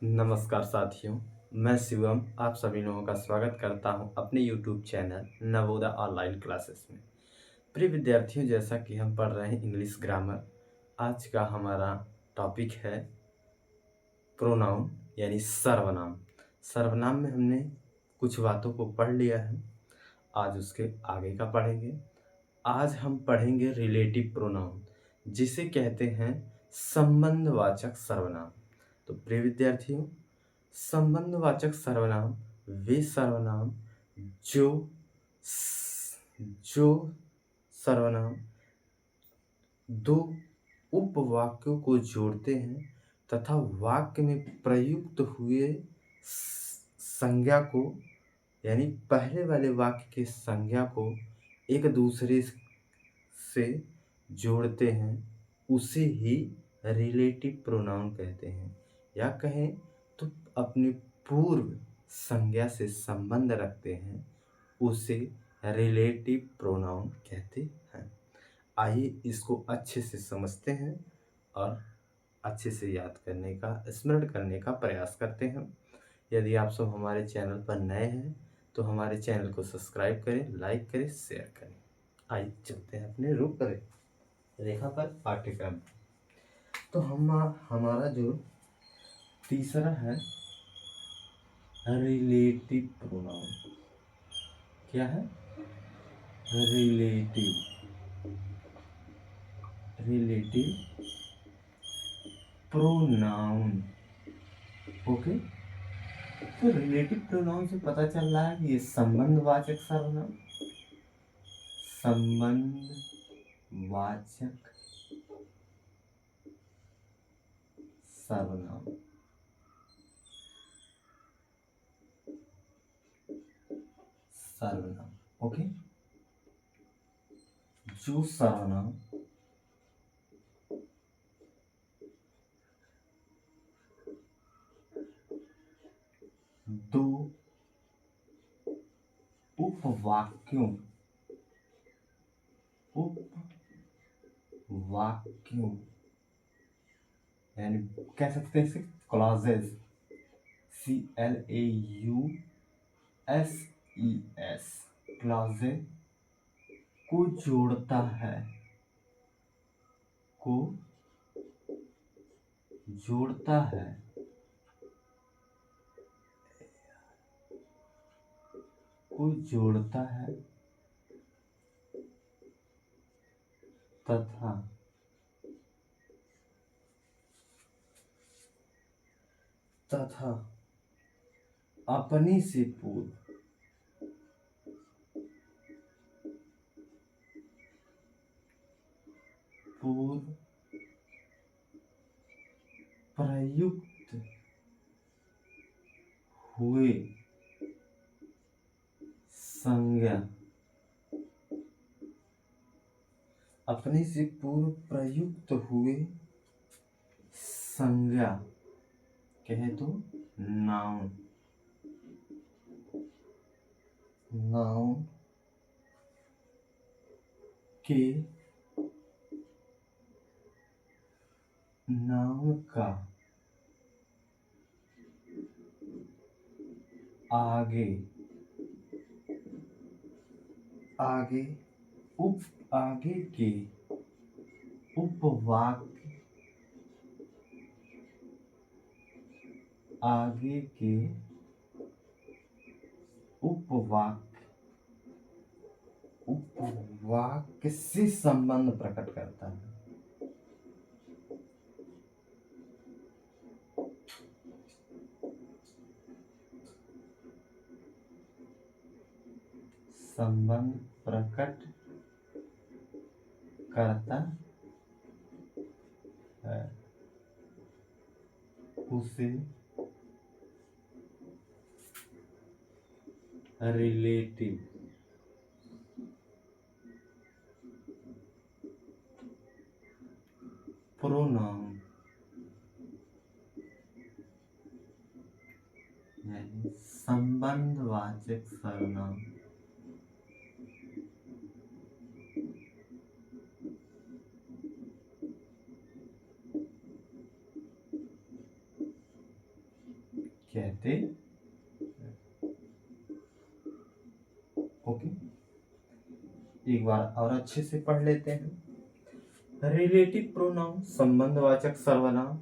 नमस्कार साथियों, मैं शिवम आप सभी लोगों का स्वागत करता हूं अपने YouTube channel Navodaya online classes में। प्रिय विद्यार्थियों, जैसा कि हम पढ़ रहे हैं इंग्लिश ग्रामर, आज का हमारा टॉपिक है प्रोनाउन यानी सर्वनाम। सर्वनाम में हमने कुछ बातों को पढ़ लिया है, आज उसके आगे का पढ़ेंगे। आज हम पढ़ेंगे रिलेटिव प्रोनाउन, जिसे कहते हैं संबंधवाचक सर्वनाम। तो प्रिय विद्यार्थियों, संबंधवाचक सर्वनाम वे सर्वनाम जो जो सर्वनाम दो उपवाक्यों को जोड़ते हैं तथा वाक्य में प्रयुक्त हुए संज्ञा को यानी पहले वाले वाक्य के संज्ञा को एक दूसरे से जोड़ते हैं, उसे ही रिलेटिव प्रोनाउन कहते हैं। या कहें तो अपनी पूर्व संज्ञा से संबंध रखते हैं, उसे रिलेटिव प्रोनाउन कहते हैं। आइए इसको अच्छे से समझते हैं और अच्छे से याद करने का, स्मरण करने का प्रयास करते हैं। यदि आप सब हमारे चैनल पर नए हैं तो हमारे चैनल को सब्सक्राइब करें, लाइक करें, शेयर करें। आइए चलते हैं अपने रूप रेखा पर पाठ्यक्रम। तो हमारा जो तीसरा है रिलेटिव प्रोनाउन। क्या है? Relative pronoun. ओके, तो रिलेटिव प्रोनाउन से पता चल रहा है कि ये संबंधवाचक सर्वनाम, संबंधवाचक सर्वनाम, ओके, जो सर्वनाम दो उपवाक्यों यानी कह सकते हैं इसे क्लॉजेस, CLAUSES, क्लॉजेस को जोड़ता है, को जोड़ता है तथा अपने से पूर्व प्रयुक्त हुए संज्ञा, अपने से पूर्व प्रयुक्त हुए संज्ञा कहे तो नाउन के नाउन का आगे के उपवाक्य उपवाक्य से संबंध प्रकट करता है। संबंध प्रकट करता है, उसे रिलेटिव प्रोनाउन यानी संबंधवाचक सर्वनाम कहते। ओके, एक बार और अच्छे से पढ़ लेते हैं। रिलेटिव प्रोनाउन संबंधवाचक सर्वनाम,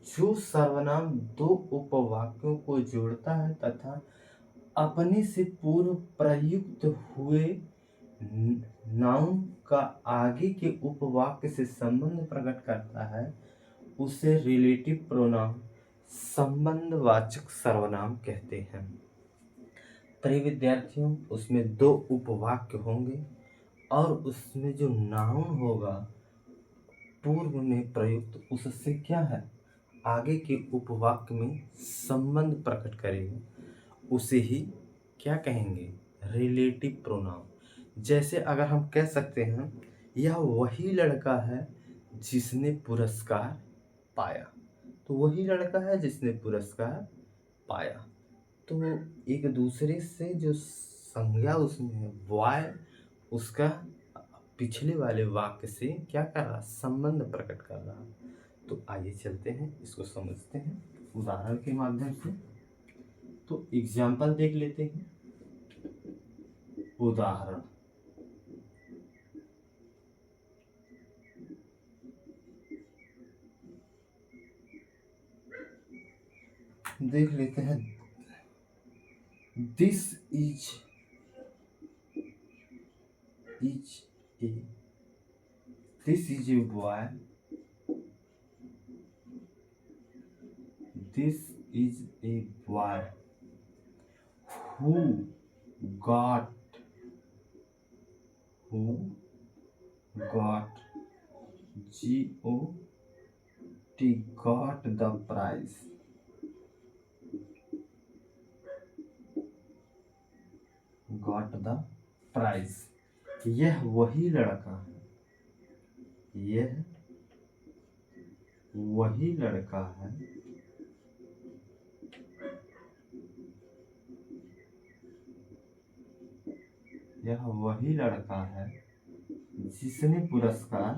जो सर्वनाम दो उपवाक्यों को जोड़ता है तथा अपने से पूर्व प्रयुक्त हुए नाउन का आगे के उपवाक्य से संबंध प्रकट करता है, उसे रिलेटिव प्रोनाउन संबंधवाचक सर्वनाम कहते हैं। प्रिय विद्यार्थियों, उसमें दो उपवाक्य होंगे और उसमें जो नाउन होगा पूर्व में प्रयुक्त, उससे क्या है, आगे के उपवाक्य में संबंध प्रकट करेगा, उसे ही क्या कहेंगे, रिलेटिव प्रोनाउन। जैसे अगर हम कह सकते हैं यह वही लड़का है जिसने पुरस्कार पाया, तो वही लड़का है जिसने पुरस्कार पाया, तो एक दूसरे से जो संज्ञा उसमें है बॉय, उसका पिछले वाले वाक्य से क्या कर रहा, संबंध प्रकट कर रहा। तो आइए चलते हैं, इसको समझते हैं उदाहरण के माध्यम से। तो एग्जाम्पल देख लेते हैं। उदाहरण देख लेते हैं। This is A this is a boy, this is a boy who got got the prize, got the prize। यह वही लड़का है, यह वही लड़का है यह वही लड़का है जिसने पुरस्कार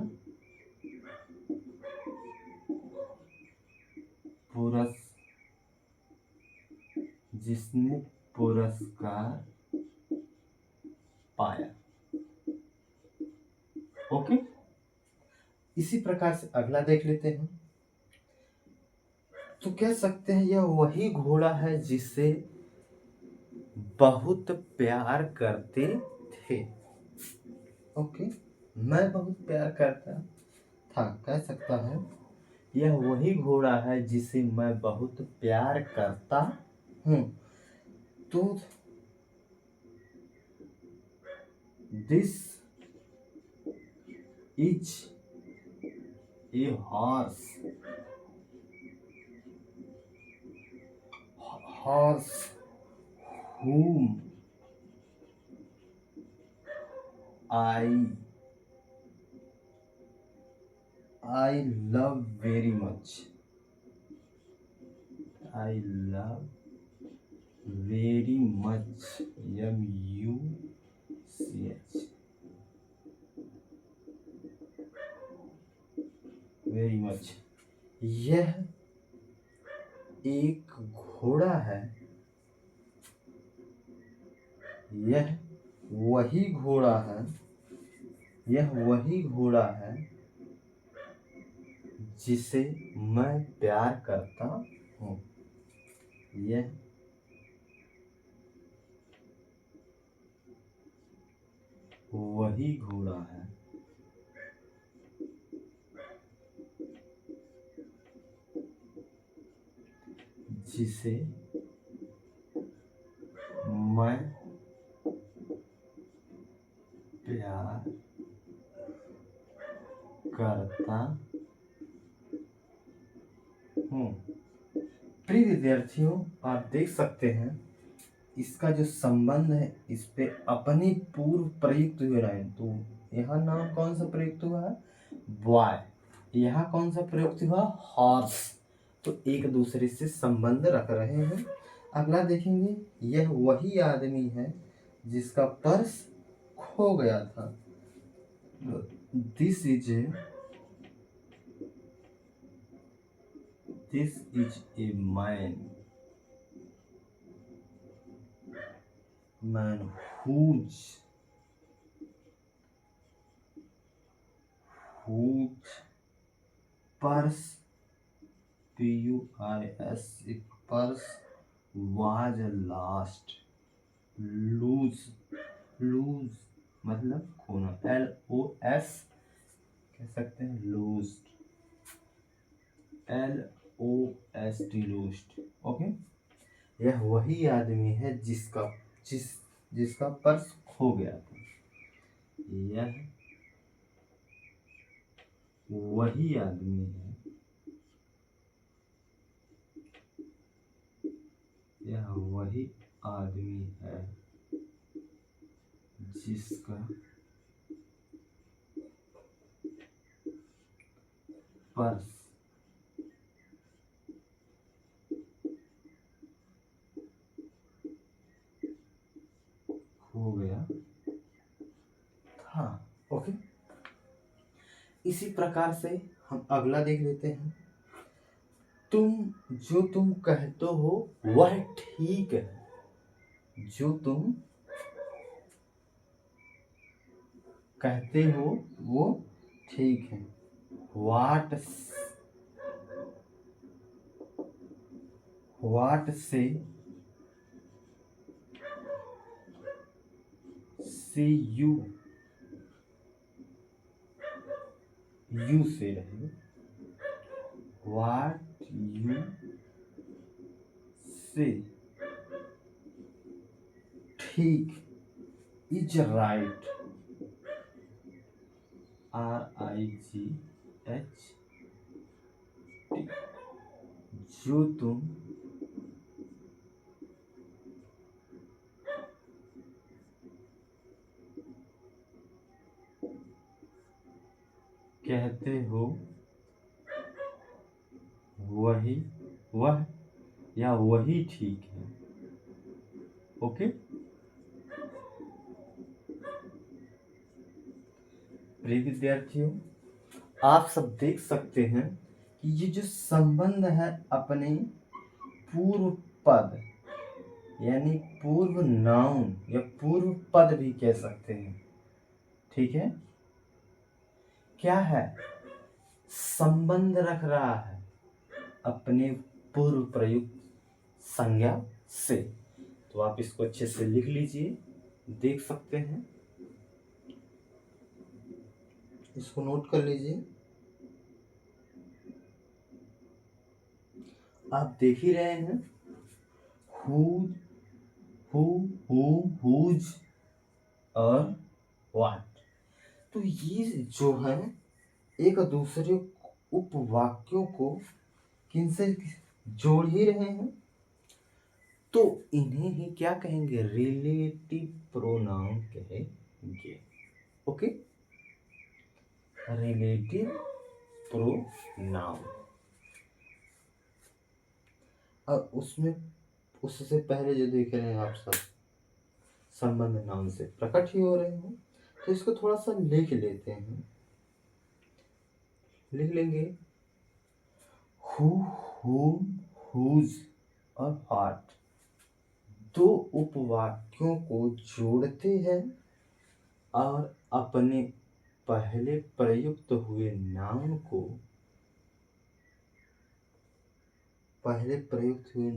जिसने पुरस्कार पाया। ओके, इसी प्रकार से अगला देख लेते हैं। तो कह सकते हैं यह वही घोड़ा है जिसे बहुत प्यार करते थे। ओके, मैं बहुत प्यार करता था, कह सकता है यह वही घोड़ा है जिसे मैं बहुत प्यार करता हूँ। तो this is a horse whom I love very much। I love very much, MUCH, very much। यह एक घोड़ा है, यह वही घोड़ा है, यह वही घोड़ा है जिसे मैं प्यार करता हूँ। यह वही घोड़ा है जिसे मैं प्यार करता हूँ। प्रिय विद्यार्थियों, आप देख सकते हैं इसका जो संबंध है इस पे अपनी पूर्व प्रयुक्त हुए रहे। तो यहाँ नाम कौन सा प्रयुक्त हुआ है, बॉय, यहाँ कौन सा प्रयुक्त हुआ, हॉर्स। तो एक दूसरे से संबंध रख रहे हैं। अगला देखेंगे, यह वही आदमी है जिसका पर्स खो गया था। This is a man man whose purse PURS purse was last lose lose मतलब खोना LOS कह सकते हैं लूज्ड LOST लूज्ड ओके। यह वही आदमी है जिसका पर्स खो गया था। यह वही आदमी है यह वही आदमी है जिसका पर्स खो गया था। ओके, इसी प्रकार से हम अगला देख लेते हैं। तुम कहते हो वह ठीक है। जो तुम कहते हो वो ठीक है। वाट से यू से रहे। वाट यू से ठीक इज राइट RIGHT। जो तुम कहते हो वह या वही ठीक है। ओके, प्रिय विद्यार्थियों, आप सब देख सकते हैं कि ये जो संबंध है अपने पूर्व पद यानी पूर्व नाउन या पूर्व पद भी कह सकते हैं। ठीक है, क्या है? संबंध रख रहा है अपने पूर्व प्रयुक्त संज्ञा से। तो आप इसको अच्छे से लिख लीजिए, देख सकते हैं, इसको नोट कर लीजिए। आप देख ही रहे हैं who, whose और what। तो ये जो है एक दूसरे उपवाक्यों को किनसे जोड़ ही रहे हैं, तो इन्हें ही क्या कहेंगे? रिलेटिव प्रोनाउन कहेंगे। Okay, relative pronoun. और उससे पहले जो देख रहे हैं आप सब संबंध नाउन से प्रकट ही हो रहे हैं, तो इसको थोड़ा सा लिख लेते हैं। लिख लेंगे who, whom, whose और what दो उपवाक्यों को जोड़ते हैं और अपने पहले प्रयुक्त हुए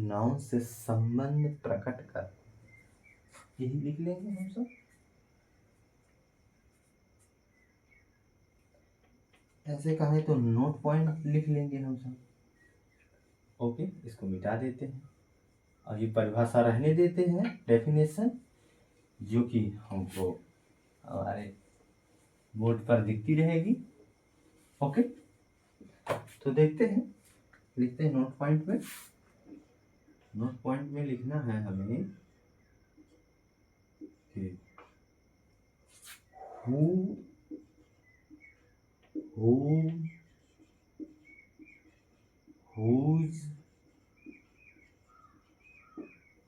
नाउन से संबंध प्रकट करते हैं। यही लिख लेंगे हम सब। ऐसे कहें तो नोट पॉइंट लिख लेंगे हम सब। ओके, इसको मिटा देते हैं और ये परिभाषा रहने देते हैं, डेफिनेशन, जो कि हमको हमारे बोर्ड पर दिखती रहेगी। ओके, तो देखते हैं, लिखते हैं नोट पॉइंट में। नोट पॉइंट में लिखना है हमें कि who, whom, whose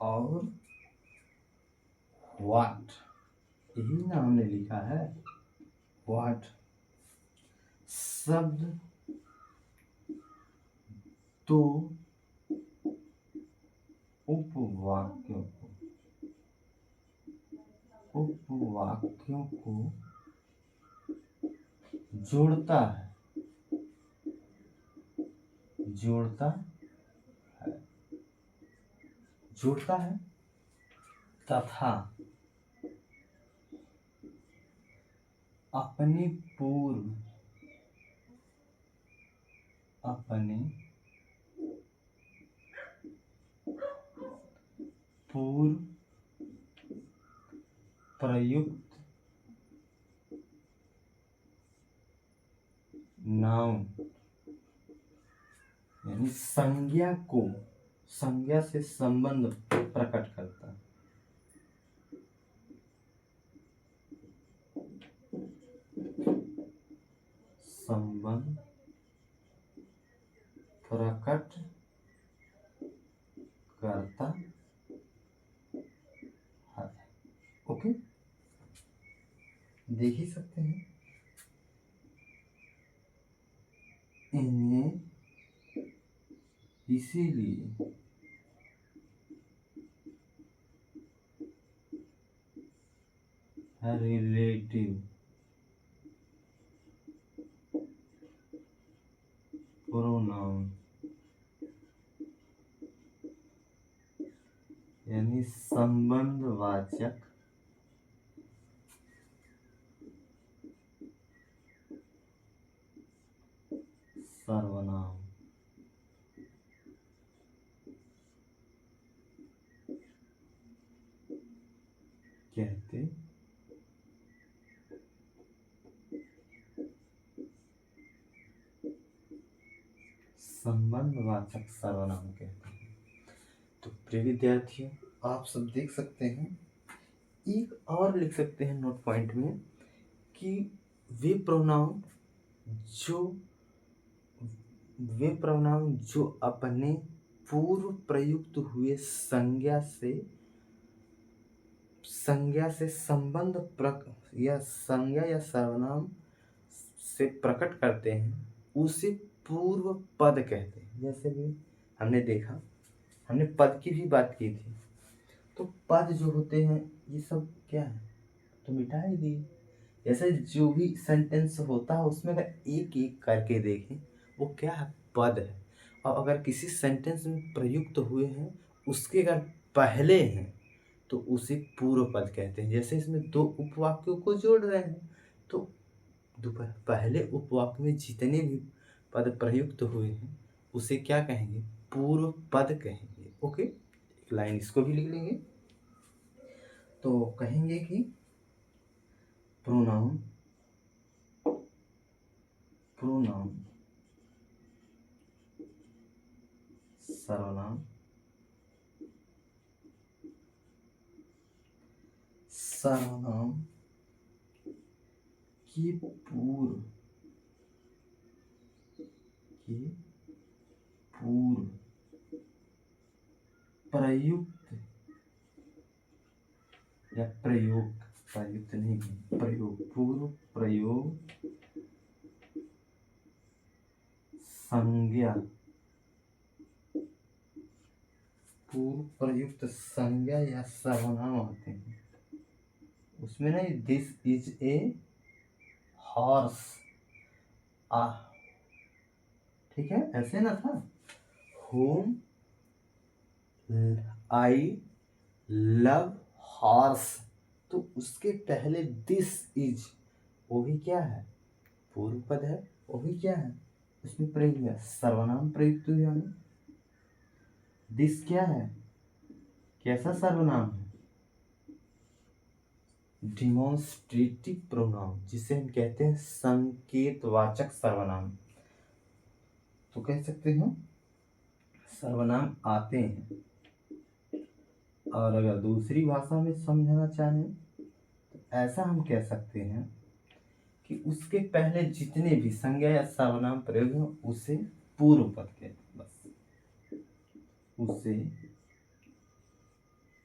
और what, यही ना हमने लिखा है what शब्द तो उपवाक्यों को वाक्यों को जोड़ता है तथा अपने पूर्व प्रयुक्त नाउन यानी संज्ञा से संबंध प्रकट करता है। संबंध प्रकट करता है। ओके, देख ही सकते हैं। इन्हें इसीलिए रिलेटिव प्रोनाउन यानी संबंधवाचक सर्वनाम कहते संबंधवाचक सर्वनाम कहते हैं। तो प्रिय विद्यार्थियों, आप सब देख सकते हैं, एक और लिख सकते हैं नोट पॉइंट में कि वे प्रोनाउन जो अपने पूर्व प्रयुक्त हुए संज्ञा से संबंध या संज्ञा या सर्वनाम से प्रकट करते हैं, उसे पूर्व पद कहते हैं। जैसे भी हमने देखा, हमने पद की भी बात की थी। तो पद जो होते हैं ये सब क्या है, तो मिटा ही दिए। जैसे जो भी सेंटेंस होता है उसमें अगर एक एक करके देखें, वो क्या है, पद है। और अगर किसी सेंटेंस में प्रयुक्त हुए हैं, उसके अगर पहले हैं तो उसे पूर्व पद कहते हैं। जैसे इसमें दो उपवाक्यों को जोड़ रहे हैं, तो पहले उपवाक्य में जितने भी पद प्रयुक्त हुए हैं उसे क्या कहेंगे, पूर्व पद कहेंगे। ओके, एक लाइन इसको भी लिख लेंगे। तो कहेंगे कि प्रोनाउन सर्वनाम के पूर्व प्रयुक्त या प्रयुक्त नहीं, पूर्व प्रयोग संज्ञा, पूर्व प्रयुक्त संज्ञा या सर्वनाम आते हैं। उसमें ना दिस इज ए हॉर्स, ठीक है, ऐसे ना था, होम आई लव हॉर्स, तो उसके पहले दिस इज, वो भी क्या है, पूर्व पद है। वो भी क्या है, उसमें प्रयुक्त है, सर्वनाम प्रयुक्त हुआ। दिस क्या है, कैसा सर्वनाम है, डिमॉन्स्ट्रेटिव प्रोनाउन, जिसे हम कहते हैं संकेतवाचक सर्वनाम। तो कह सकते हैं सर्वनाम आते हैं। और अगर दूसरी भाषा में समझना चाहें तो ऐसा हम कह सकते हैं कि उसके पहले जितने भी संज्ञा या सर्वनाम प्रयोग हो उसे पूर्व पद कहते हैं। बस उसे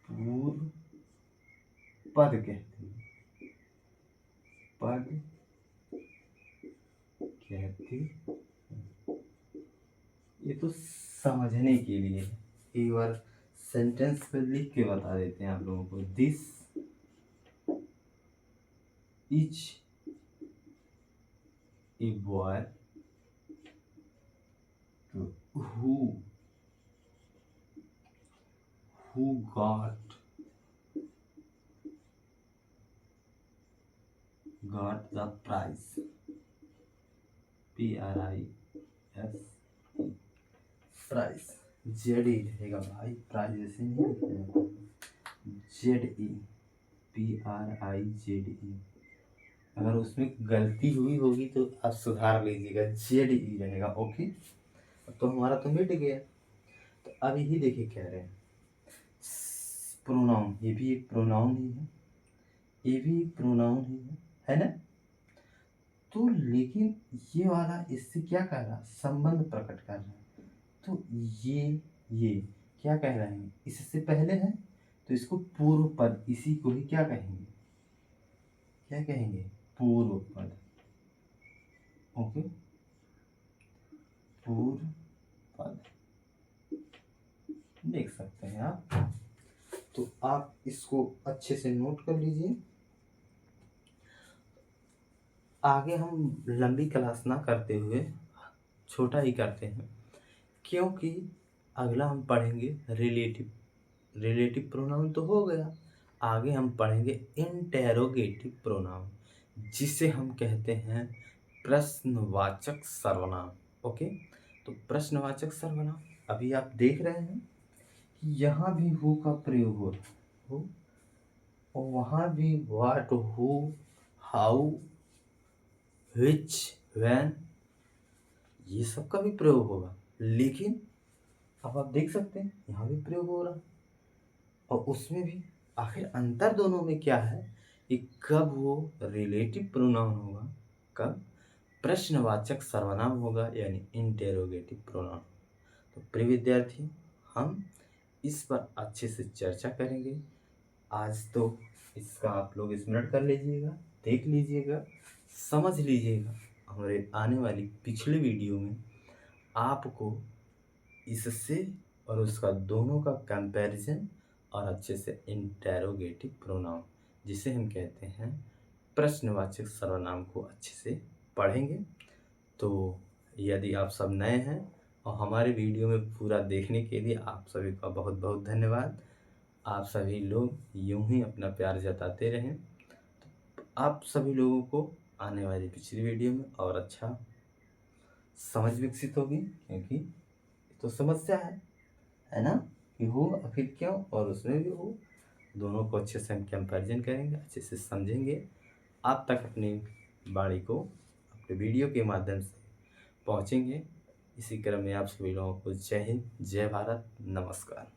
पूर्व पद कहते हैं, पद कहते। ये तो समझने के लिए एक बार सेंटेंस पे लिख के बता देते हैं आप लोगों को। This is a boy who got the prize. PRIS prize Z E रहेगा भाई, प्राइज ऐसे नहीं लिखा जाता, ZEPRIZE। अगर उसमें गलती हुई होगी तो आप सुधार लीजिएगा, ZE रहेगा। ओके, तो हमारा तो मिट गया। तो अब यही देखिए कह रहे हैं प्रोनाउन, ये भी एक प्रोनाउन ही है, ये भी एक प्रोनाउन ही है ना। तो लेकिन ये वाला इससे क्या कह रहा, संबंध प्रकट कर रहा है। तो ये क्या कह रहे हैं, इससे पहले है तो इसको पूर्व पद, इसी को ही क्या कहेंगे, क्या कहेंगे, पूर्व पद। ओके, पूर्व पद देख सकते हैं आप। तो आप इसको अच्छे से नोट कर लीजिए। आगे हम लंबी क्लास ना करते हुए छोटा ही करते हैं, क्योंकि अगला हम पढ़ेंगे रिलेटिव प्रोनाउन तो हो गया, आगे हम पढ़ेंगे इंटेरोगेटिव प्रोनाउन, जिसे हम कहते हैं प्रश्नवाचक सर्वनाम। ओके, तो प्रश्नवाचक सर्वनाम अभी आप देख रहे हैं कि यहाँ भी हु का प्रयोग हो रहा है, हु, और वहाँ भी what, who, how, which, when, ये सब का भी प्रयोग होगा। लेकिन अब आप देख सकते हैं यहाँ भी प्रयोग हो रहा है, और उसमें भी आखिर अंतर दोनों में क्या है कि कब वो रिलेटिव प्रोनाउन होगा, कब प्रश्नवाचक सर्वनाम होगा, यानी इंटेरोगेटिव प्रोनाउन। तो प्रिय विद्यार्थी, हम इस पर अच्छे से चर्चा करेंगे। आज तो इसका आप लोग स्मरण कर लीजिएगा, देख लीजिएगा, समझ लीजिएगा। हमारे आने वाली पिछली वीडियो में आपको इससे और उसका दोनों का कंपैरिजन और अच्छे से इंटेरोगेटिव प्रोनाउन, जिसे हम कहते हैं प्रश्नवाचक सर्वनाम, को अच्छे से पढ़ेंगे। तो यदि आप सब नए हैं और हमारे वीडियो में पूरा देखने के लिए आप सभी का बहुत बहुत धन्यवाद। आप सभी लोग यूं ही अपना प्यार जताते रहें। तो आप सभी लोगों को आने वाली पिछली वीडियो में और अच्छा समझ विकसित होगी, क्योंकि तो समस्या है ना, कि हो आखिर क्यों, और उसमें भी हो, दोनों को अच्छे से हम कंपैरिजन करेंगे, अच्छे से समझेंगे, आप तक अपनी बाणी को अपने वीडियो के माध्यम से पहुंचेंगे। इसी क्रम में आप सभी लोगों को जय हिंद, जय भारत, नमस्कार।